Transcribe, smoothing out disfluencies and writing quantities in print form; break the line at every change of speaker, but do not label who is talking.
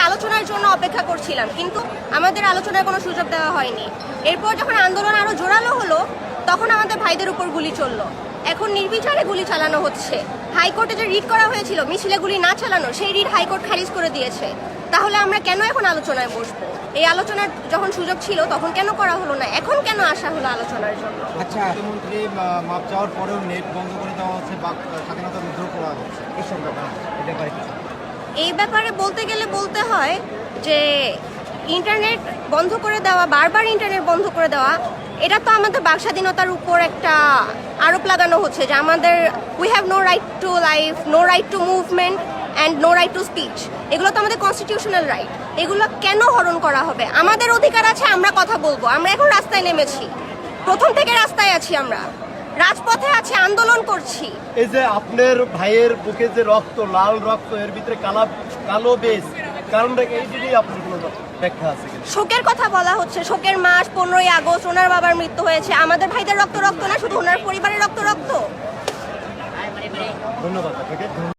আলোচনার জন্য অপেক্ষা করছিলাম, কিন্তু আমাদের আলোচনার কোনো সুযোগ দেওয়া হয়নি। এরপর যখন আন্দোলন আরো জোরালো হলো, তখন আমাদের ভাইদের উপর গুলি চললো। এখন নির্বিচারে গুলি চালানো হচ্ছে। হাইকোর্টে যে রিট করা হয়েছিল মিছিলে গুলি না চালানো, সেই রিট হাইকোর্ট খারিজ করে দিয়েছে। তাহলে আমরা কেন এখন আলোচনায় বসবো? এই আলোচনার যখন সুযোগ ছিল তখন কেন করা হলো না? এখন কেন আসা হলো আলোচনার জন্য?
আচ্ছা, মুখ্যমন্ত্রী মাপ চাওয়ার পরেও নেট বন্ধ করে দেওয়া হচ্ছে, স্বাধীনতা বিদ্রোহ করা হচ্ছে, এইসব ব্যাপারে
এই ব্যাপারে বলতে গেলে বলতে হয় যে ইন্টারনেট বন্ধ করে দেওয়া, বারবার ইন্টারনেট বন্ধ করে দেওয়া, এটা তো আমাদের বাক স্বাধীনতার উপর একটা আরোপ লাগানো হচ্ছে যে আমাদের we have no right to life, no right to movement and no right to speech. এগুলো তো আমাদের কনস্টিটিউশনাল রাইট। এগুলো কেন হরণ করা হবে? আমাদের অধিকার আছে, আমরা কথা বলবো। আমরা এখন রাস্তায় নেমেছি, প্রথম থেকে রাস্তায় আছি, আমরা রাজপথে আছি, আন্দোলন করছি।
এই যে আপনার ভাইয়ের বুকে যে রক্ত, লাল রক্ত, এর ভিতরে কালো বেশ, কারণটা এই দিকেই আপনার কোনো ব্যাখ্যা আছে?
শোকের কথা বলা হচ্ছে, শোকের মাস 15ই আগস্ট, ওনার বাবার মৃত্যু হয়েছে। আমাদের ভাইদের রক্ত রক্ত না, শুধু ওনার পরিবারের রক্ত রক্ত।
ধন্যবাদ আপনাকে।